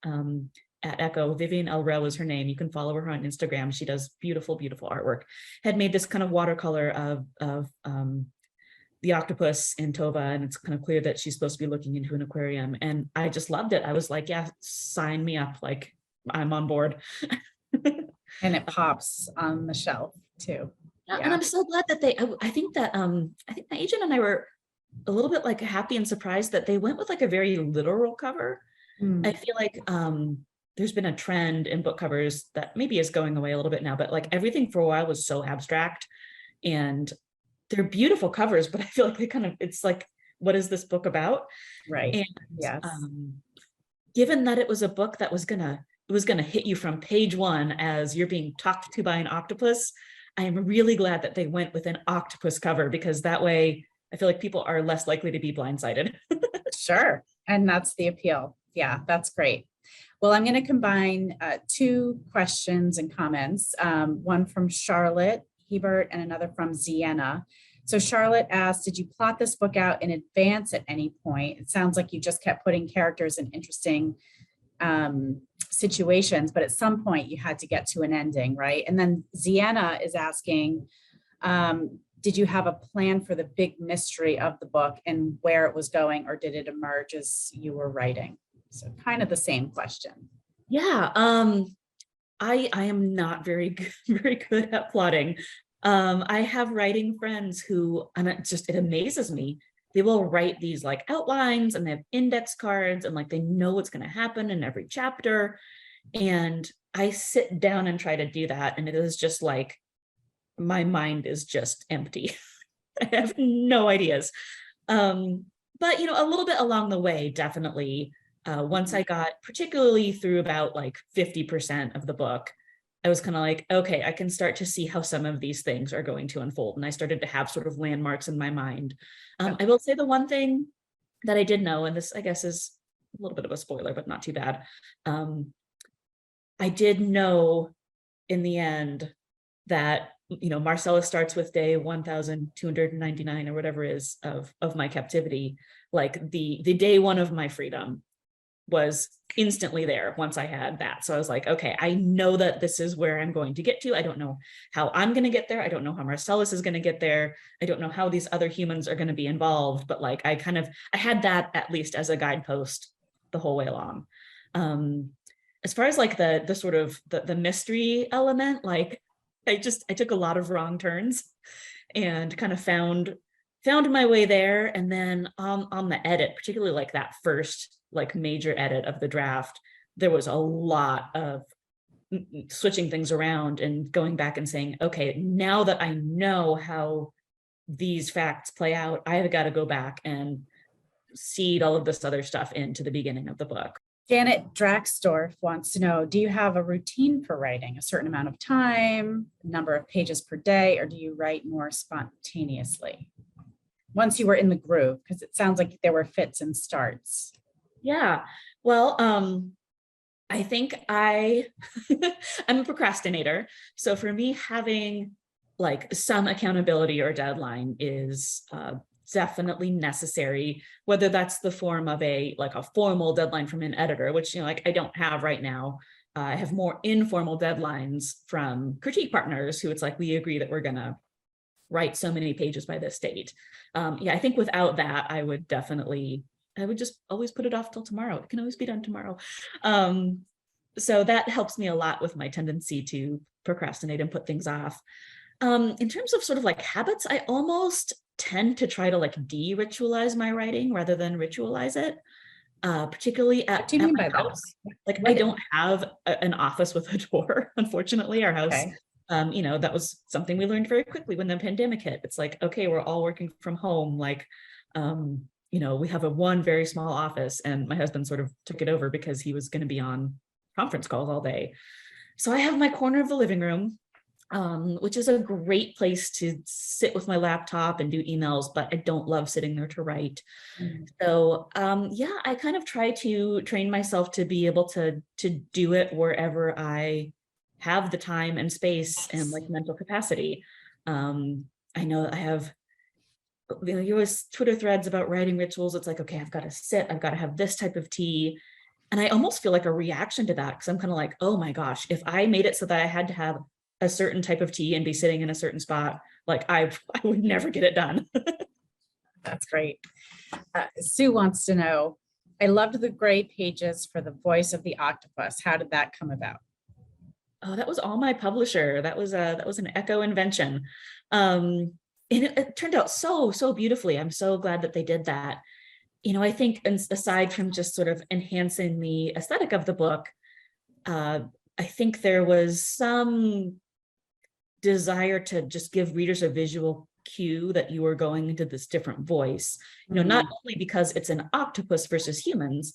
at Echo, Vivian Elrell is her name. You can follow her on Instagram. She does beautiful, beautiful artwork. Had made this kind of watercolor of the octopus in Tova, and it's kind of clear that she's supposed to be looking into an aquarium. And I just loved it. I was like, yeah, sign me up. Like, I'm on board. And it pops on the shelf too. Yeah. And I'm so glad that I think my agent and I were a little bit happy and surprised that they went with a very literal cover. I feel like there's been a trend in book covers that maybe is going away a little bit now, but everything for a while was so abstract, and they're beautiful covers, but I feel like it's like, what is this book about? Right. And yes. Given that it was a book that was gonna hit you from page one as you're being talked to by an octopus, I am really glad that they went with an octopus cover, because that way I feel like people are less likely to be blindsided. Sure. And that's the appeal. Yeah, that's great. Well, I'm going to combine two questions and comments, one from Charlotte Hebert and another from Ziena. So Charlotte asked, did you plot this book out in advance at any point? It sounds like you just kept putting characters in interesting situations, but at some point you had to get to an ending, right? And then Ziena is asking, did you have a plan for the big mystery of the book and where it was going, or did it emerge as you were writing? So kind of the same question. Yeah, I am not very good at plotting. I have writing friends who, and it amazes me. They will write these outlines, and they have index cards, and they know what's going to happen in every chapter. And I sit down and try to do that, and it is just my mind is just empty. I have no ideas. But a little bit along the way, definitely. Once I got particularly through about 50% of the book, I was kind of like, okay, I can start to see how some of these things are going to unfold. And I started to have sort of landmarks in my mind. I will say the one thing that I did know, and this I guess is a little bit of a spoiler, but not too bad. I did know in the end that, you know, Marcellus starts with day 1,299 or whatever it is of my captivity. Like the day one of my freedom was instantly there once I had that. So I was like, okay, I know that this is where I'm going to get to. I don't know how I'm going to get there. I don't know how Marcellus is going to get there. I don't know how these other humans are going to be involved, but like I had that at least as a guidepost the whole way along. As far as like the sort of the mystery element, like I took a lot of wrong turns and kind of found my way there. And then on the edit, particularly like that first like major edit of the draft, there was a lot of switching things around and going back and saying, okay, now that I know how these facts play out, I've got to go back and seed all of this other stuff into the beginning of the book. Janet Draxdorf wants to know, do you have a routine for writing, a certain amount of time, number of pages per day, or do you write more spontaneously? Once you were in the groove, because it sounds like there were fits and starts. Yeah, well, I think I'm a procrastinator. So for me, having like some accountability or deadline is definitely necessary, whether that's the form of a formal deadline from an editor, which, you know, like I don't have right now. I have more informal deadlines from critique partners who it's like, we agree that we're gonna write so many pages by this date. Yeah, I think without that, I would just always put it off till tomorrow. It can always be done tomorrow. So that helps me a lot with my tendency to procrastinate and put things off. In terms of sort of like habits, I almost tend to try to like de-ritualize my writing rather than ritualize it. Particularly at, What do you mean by that? Like I don't have an office with a door, unfortunately. Our house, Okay. you know, that was something we learned very quickly when the pandemic hit. It's like, okay, we're all working from home. Like, you know, we have one very small office, and my husband sort of took it over because he was going to be on conference calls all day. So I have my corner of the living room, which is a great place to sit with my laptop and do emails, but I don't love sitting there to write. So yeah, I kind of try to train myself to be able to do it wherever I have the time and space and like mental capacity. I know I have, you know, you always Twitter threads about writing rituals. It's like, okay, I've got to sit, I've got to have this type of tea. And I almost feel like a reaction to that, because I'm kind of like, oh my gosh, if I made it so that I had to have a certain type of tea and be sitting in a certain spot, like I would never get it done. That's great. Sue wants to know, I loved the gray pages for the voice of the octopus. How did that come about? Oh, that was all my publisher. That was an Echo invention. And it turned out so beautifully. I'm so glad that they did that. You know, I think aside from just sort of enhancing the aesthetic of the book, I think there was some desire to just give readers a visual cue that you were going into this different voice. You know, not only because it's an octopus versus humans,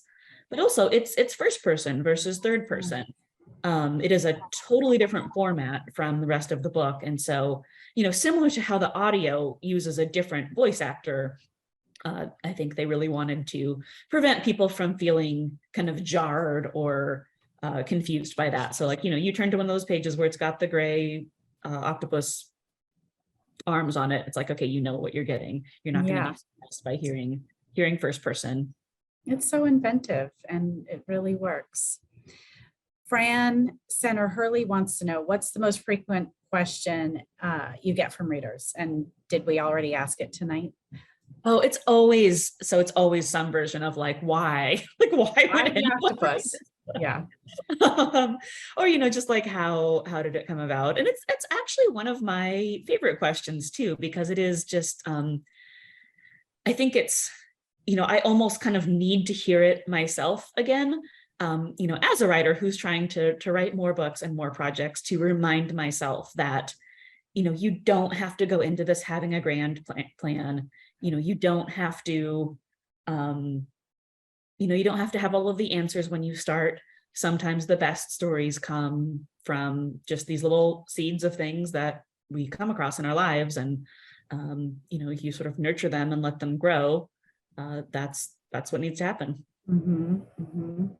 but also it's first person versus third person. It is a totally different format from the rest of the book. And so, you know, similar to how the audio uses a different voice actor, I think they really wanted to prevent people from feeling kind of jarred or confused by that. So like, you know, you turn to one of those pages where it's got the gray octopus arms on it. It's like, okay, you know what you're getting. You're not going to be surprised by hearing first person. It's so inventive and it really works. Fran Center Hurley wants to know, what's the most frequent question you get from readers? And did we already ask it tonight? Oh, it's always some version of like, why? Like, why would anyone octopus? Yeah. Or, you know, just like how did it come about? And it's actually one of my favorite questions too, because it is just, I think it's, you know, I almost kind of need to hear it myself again. You know, as a writer who's trying to write more books and more projects, to remind myself that, you know, you don't have to go into this having a grand plan. You know, you don't have to, you know, you don't have to have all of the answers when you start. Sometimes the best stories come from just these little seeds of things that we come across in our lives. And, you sort of nurture them and let them grow. That's what needs to happen. Mhm, mhm.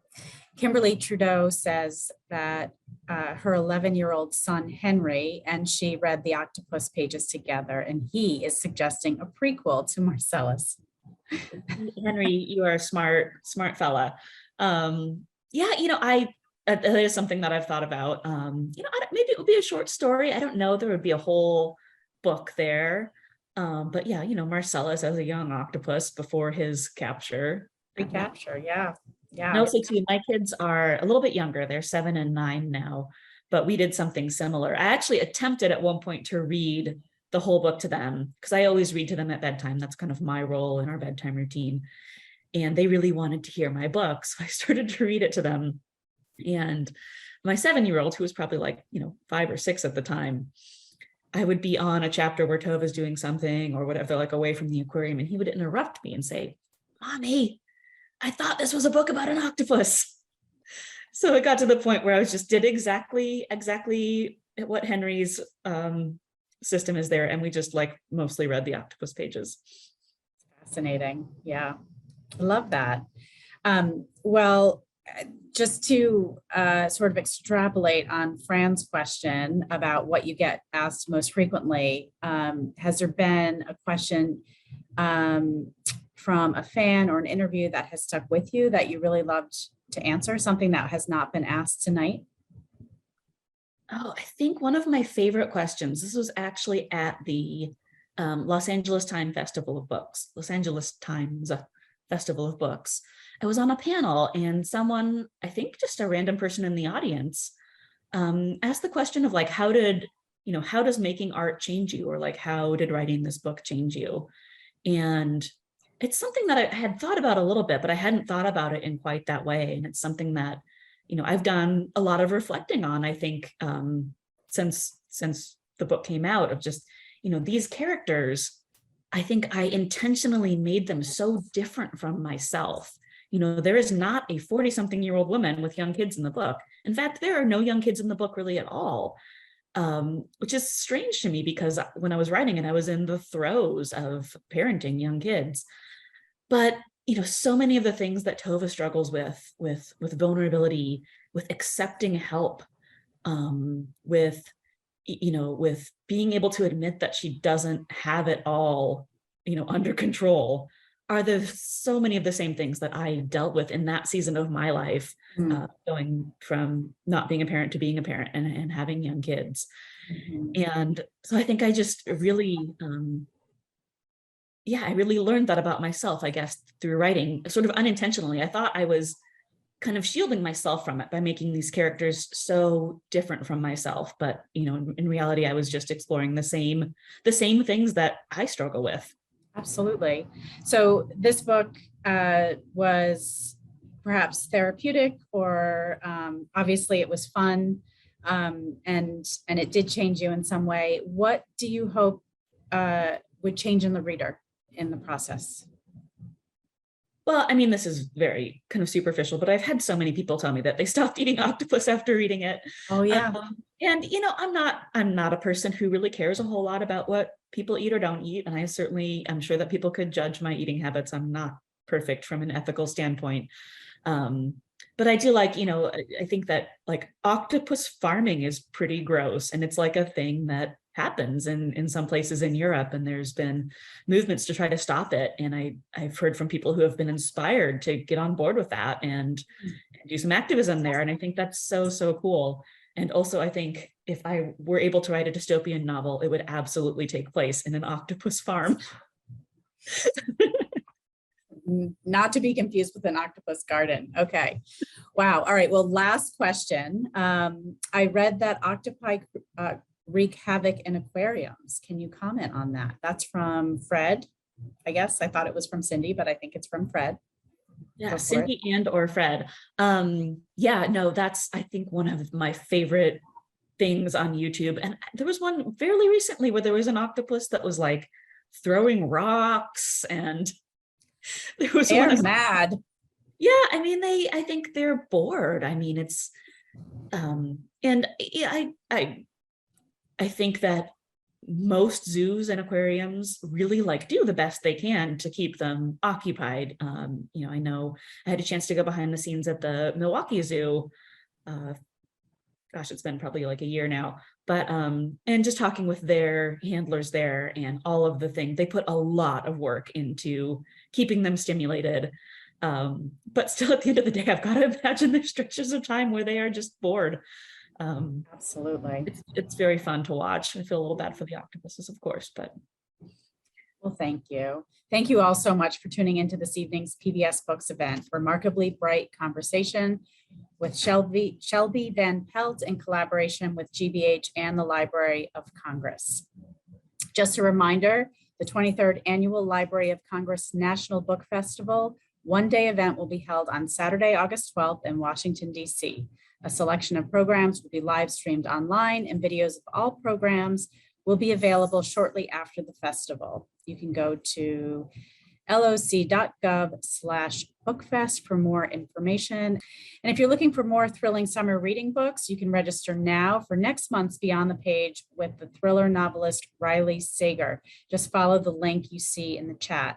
Kimberly Trudeau says that her 11-year-old son, Henry, and she read the Octopus pages together, and he is suggesting a prequel to Marcellus. Henry, you are a smart fella. Yeah, that is something that I've thought about. Maybe it would be a short story. I don't know. There would be a whole book there. But yeah, Marcellus as a young octopus before his capture. Recapture, yeah. Yeah. And also too, my kids are a little bit younger. They're 7 and 9 now, but we did something similar. I actually attempted at one point to read the whole book to them because I always read to them at bedtime. That's kind of my role in our bedtime routine. And they really wanted to hear my book. So I started to read it to them. And my 7-year-old, who was probably like, 5 or 6 at the time, I would be on a chapter where Tova's doing something or whatever, like away from the aquarium, and he would interrupt me and say, "Mommy, I thought this was a book about an octopus." So it got to the point where I was just did exactly what Henry's system is there. And we just mostly read the octopus pages. Fascinating. Yeah. I love that. Well, just to sort of extrapolate on Fran's question about what you get asked most frequently, has there been a question from a fan or an interview that has stuck with you that you really loved to answer, something that has not been asked tonight? Oh, I think one of my favorite questions, this was actually at the Los Angeles Times Festival of Books, Los Angeles Times Festival of Books. I was on a panel and someone, I think just a random person in the audience, asked the question of how does making art change you? Or how did writing this book change you? And it's something that I had thought about a little bit, but I hadn't thought about it in quite that way. And it's something that, I've done a lot of reflecting on, I think, since the book came out, of just, these characters, I think I intentionally made them so different from myself. There is not a 40-something-year-old woman with young kids in the book. In fact, there are no young kids in the book really at all, which is strange to me because when I was writing it, I was in the throes of parenting young kids. But, so many of the things that Tova struggles with vulnerability, with accepting help, with being able to admit that she doesn't have it all, under control, are so many of the same things that I dealt with in that season of my life, going from not being a parent to being a parent and having young kids. And so I think I just really, I really learned that about myself, I guess, through writing, sort of unintentionally. I thought I was kind of shielding myself from it by making these characters so different from myself. But, in reality, I was just exploring the same things that I struggle with. Absolutely. So this book was perhaps therapeutic, or obviously it was fun, and it did change you in some way. What do you hope would change in the reader in the process? Well, I mean, this is very kind of superficial, but I've had so many people tell me that they stopped eating octopus after reading it. Oh, yeah. And, I'm not a person who really cares a whole lot about what people eat or don't eat. And I'm sure that people could judge my eating habits. I'm not perfect from an ethical standpoint. But I do I think that octopus farming is pretty gross. And it's a thing that happens in some places in Europe, and there's been movements to try to stop it. And I've heard from people who have been inspired to get on board with that and do some activism there. And I think that's so, so cool. And also, I think if I were able to write a dystopian novel, it would absolutely take place in an octopus farm. Not to be confused with an octopus garden. Okay. Wow. All right. Well, last question. I read that octopi wreak havoc in aquariums. Can you comment on that? That's from Fred. I guess I thought it was from Cindy, but I think it's from Fred. Yeah, Cindy and or Fred. No, that's, I think, one of my favorite things on YouTube. And there was one fairly recently where there was an octopus that was throwing rocks, and there was They're mad. Yeah, I mean, I think they're bored. I mean, it's And yeah, I think that most zoos and aquariums really like do the best they can to keep them occupied. I know I had a chance to go behind the scenes at the Milwaukee Zoo. Gosh, it's been probably like a year now, but and just talking with their handlers there and all of the things, they put a lot of work into keeping them stimulated. But still at the end of the day, I've got to imagine there's stretches of time where they are just bored. Absolutely. It's very fun to watch. I feel a little bad for the octopuses, of course, but Well, thank you. Thank you all so much for tuning into this evening's PBS Books event, Remarkably Bright Conversation with Shelby Van Pelt in collaboration with GBH and the Library of Congress. Just a reminder, the 23rd Annual Library of Congress National Book Festival one-day event will be held on Saturday, August 12th in Washington, D.C. A selection of programs will be live streamed online, and videos of all programs will be available shortly after the festival. You can go to loc.gov/bookfest for more information. And if you're looking for more thrilling summer reading books, you can register now for next month's Beyond the Page with the thriller novelist Riley Sager. Just follow the link you see in the chat.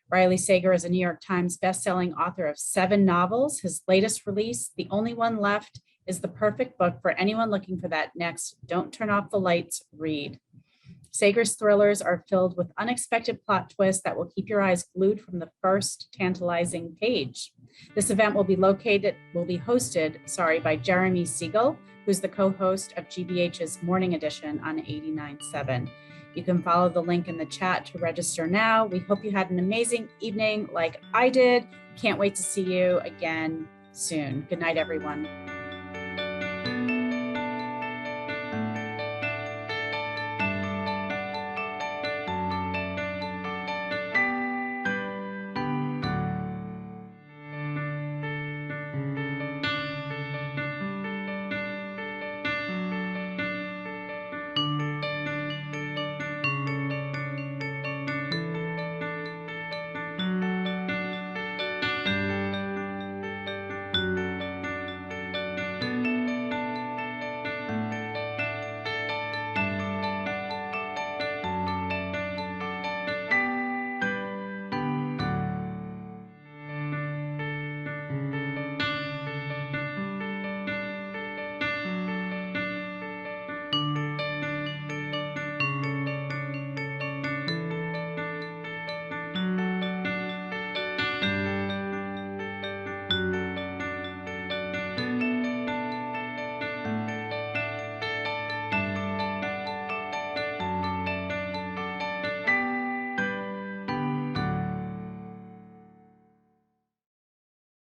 Riley Sager is a New York Times bestselling author of 7 novels. His latest release, the only one left, is the perfect book for anyone looking for that next Don't Turn Off the Lights read. Sager's thrillers are filled with unexpected plot twists that will keep your eyes glued from the first tantalizing page. This event will be hosted by Jeremy Siegel, who's the co-host of GBH's Morning Edition on 89.7. You can follow the link in the chat to register now. We hope you had an amazing evening like I did. Can't wait to see you again soon. Good night, everyone.